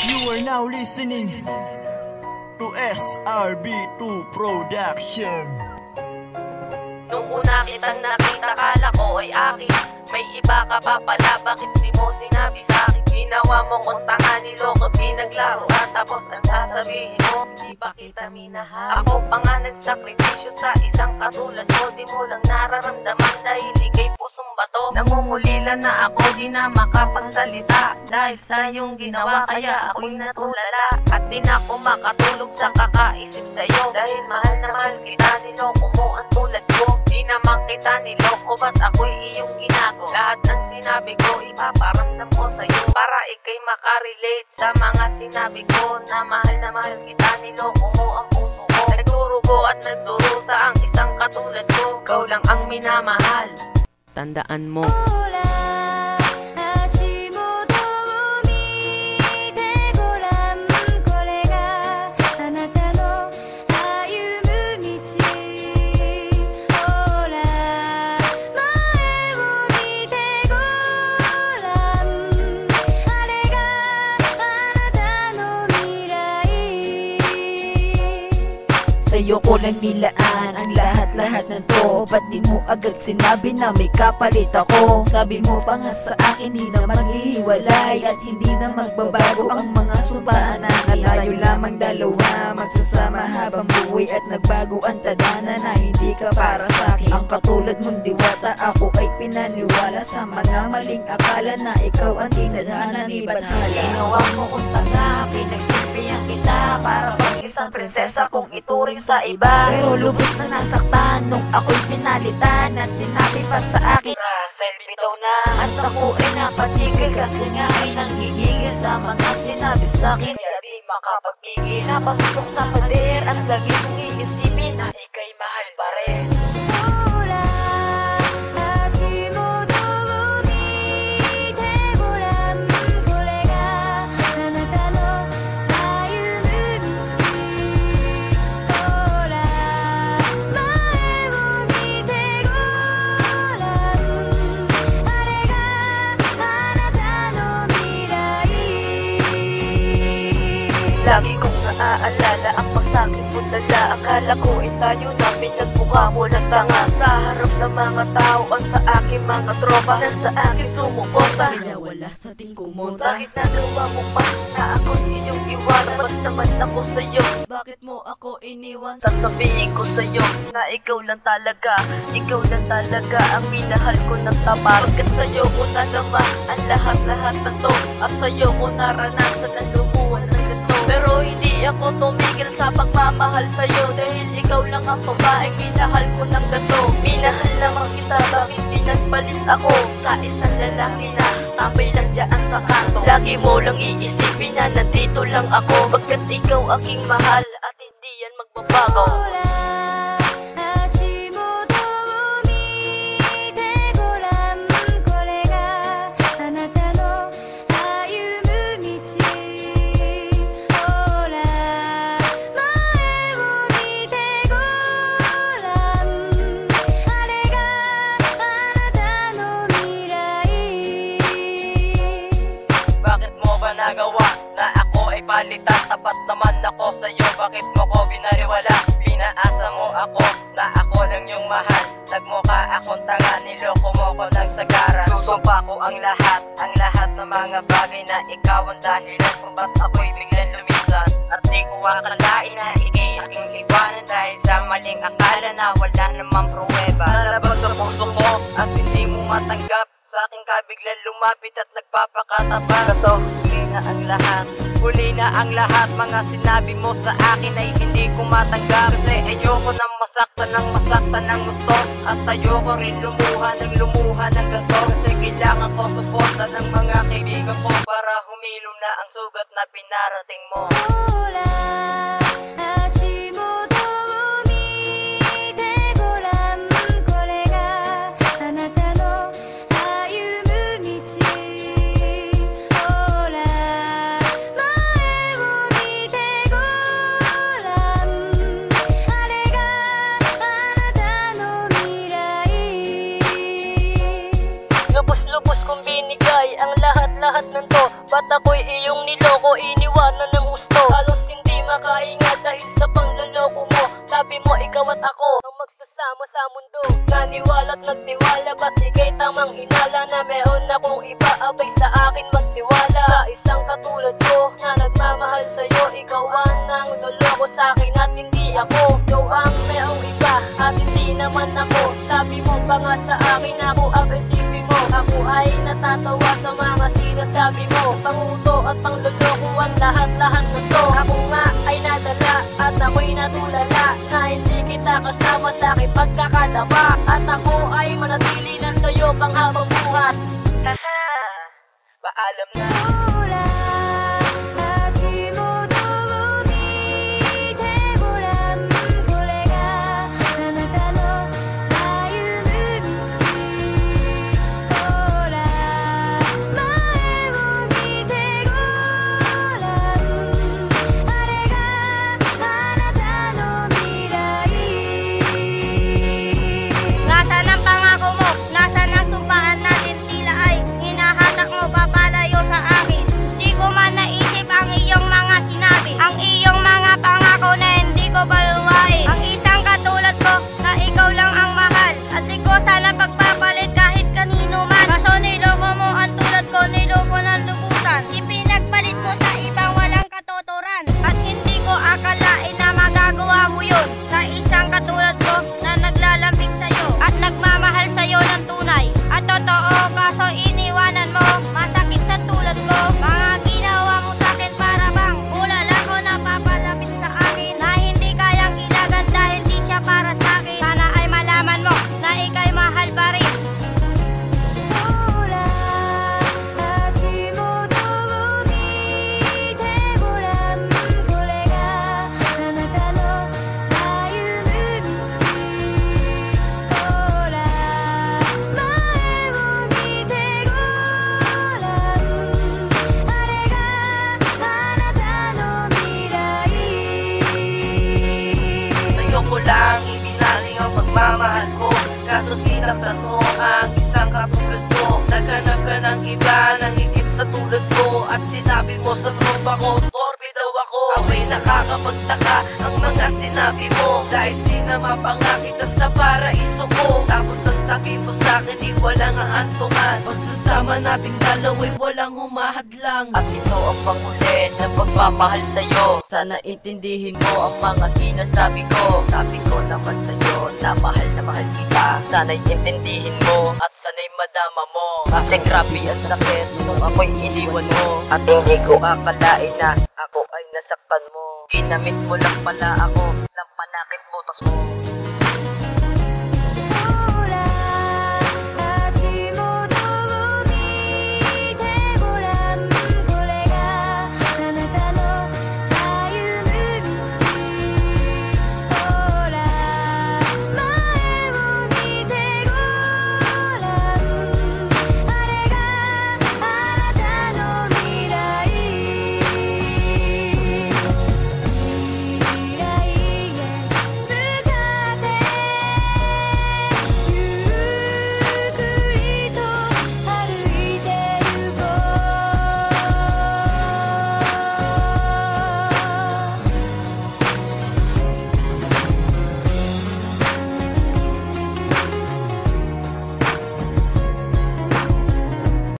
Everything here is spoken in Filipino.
You are now listening to SRB2 Production. Nung una kitang nakita, kala ko ay akin. May iba ka pa pala, bakit di mo sinabi sa'kin? Ginawa mo kong tanga, niloko, pinaglaruan. Tapos ang sasabihin mo, di pa kita minahal. Ako pa nga nagsakripisyo sa isang katulad mo. Di mo lang nararamdaman dahil ikay pusong bato. Nangungulila na ako, di na makapagsalita. Dahil sa iyong ginawa, kaya ako'y natulala. At di na ako makatulog sa kakaisip sa'yo. Dahil mahal na mahal kita, niloko mo ang tulad ko. Di naman kita niloko, ba't ako'y iyong ginago? Lahat ng sinabi ko, ipaparamdam ko sa'yo. Para ikay makarelate sa mga sinabi ko. Na mahal kita, niloko mo ang puso ko. Nagdurugo at nagdurusa ang isang katulad ko. Ikaw lang ang minamahal, tandaan mo. Sa'yo ko lang nilaan ang lahat-lahat ng to. Ba't di mo agad sinabi na may kapalit ako? Sabi mo pa nga sa akin, hindi na maghihiwalay at hindi na magbabago ang mga sumpaan natin. Tayo lamang dalawa, magsasama habang buhay at nagbago ang tadhana na hindi ka para sa'kin. Ang katulad mong diwata, ako ay pinaniwala sa mga maling akala na ikaw ang tinadhana ni Bathala. Ginawa mo kong tanga, pinagsimpihan kita para pag isang prinsesa kong ituring sa iba. Pero lubos na nasaktan nung ako'y pinalitan at sinabi pa sa akin, selfie daw na. at ako ay napatigil kasi nga ay nanggigigil sa mga sinabi sa'kin. Kaya di makapagpigil. Napasok sa pader at lagi kong iisipin na ika'y mahal pa rin. Lagi kong naaalala ang pagsakit mo dala. Akala ko ay tayo na pinagmukha mo ng tanga. Sa harap ng mga tao at sa aking mga tropa na sa akin sumuporta. Kaya wala sa ting kumontra. Bakit nagawa mo pa na ako'y iyong iwanan? Ba't naman ako sa'yo? Bakit mo ako iniwan? Sasabihin ko sa'yo na ikaw lang talaga ang minahal ko ng tapat. Pagkat sa'yo ko nagawa ang lahat-lahat na to. At sa'yo ko naranasan ang lumuhan ng gato. Pero hindi ako tumigil sa pagmamahal sa'yo. Dahil ikaw lang ang babaeng minahal ko ng gato. Minahal naman kita, bakit pinagpalit ako sa isang lalaki na tambay lang dyan sa kanto? Lagi mo lang iisipin na nandito lang ako. Pagkat ikaw aking mahal at hindi yan magbabago. Nagawa na ako ay palitan. Tapat naman ako sa'yo, bakit mo ko binaliwala? Pinaasa mo ako na ako lang yung mahal. Nagmukha akong tanga, niloko mo ko ng sagara. Susumpa ko ang lahat ng mga bagay na ikaw ang dahilan kung ba't ako'y biglang lumisan. At di ko akalain na ikay aking iwanan dahil sa maling akala na wala namang pruweba. Nalabag sa puso ko at hindi mo matanggap. Sa akin ka biglang lumapit at nagpapakatapat. Ito, huli na ang lahat. Mga sinabi mo sa akin ay hindi ko matanggap. Kasi ayoko nang masaktan ng gusto. At ayoko rin lumuha ng gato. Kasi kailangan ko suporta ng mga kaibigan ko para humilo na ang sugat na pinarating mo. Lubos lahat ng to? Ba't ako'y iyong niloko, iniwanan ng gusto? Halos hindi makahinga dahil sa pangloloko mo. Sabi mo ikaw at ako ang magsasama sa mundo. Naniwala't nagtiwala, ba't ikay tamang hinala na meron akong iba, abay sa akin magtiwala. Sa isang katulad ko na nagmamahal sa'yo, ikaw ang nangloloko sa'kin at hindi ako. Ikaw ang merong iba at hindi naman ako. Sabi mo pa nga sa akin ako ang isipin mo. Ako ay natatawa sa mga sinasabi mo. Panguto at panglolokohan, lahat-lahat na to. Ako nga ay nadala at ako'y natulala na hindi kita kasama sa aking pagkakadapa. At ako ay manatili na sa'yo pang habang buhay. Paalam na. Katulad ko na naglalambing sa'yo at nagmamahal sa'yo ng tunay. At totoo, kaso iniwanan mo, masakit sa tulad ko. Mga ginawa mo sa'kin para bang ulala ko na papalapit sa akin, na hindi kayang ilagan dahil di siya para sa'kin. Sana ay malaman mo na ika'y mahal pa rin. Ko lang ibinaling ang pagmamahal ko, kaso sinaktan mo ang isang katulad ko. Naghanap ka ng iba nang higit sa tulad ko, at sinabi mo sa tropa ko, sorry daw ako. Ako'y nakakapagtaka ang mga sinabi mo, dahil di na mapangakita sa paraiso ko. Tapos ang sabi mo sa'kin di walang aantungan, pagsasama nating dalawa'y walang humahadlang. At ito ang panghuli na pagmamahal sa'yo. Sana intindihin mo ang mga sinasabi ko. Sabi ko naman sa'yo na mahal kita. Sana'y intindihin mo at sana'y madama mo. Kasi grabe ang sakit nung ako'y iniwan mo, at hindi ko akalain na ako ay nasaktan mo. Ginamit mo lang pala ako ng panakit butas mo.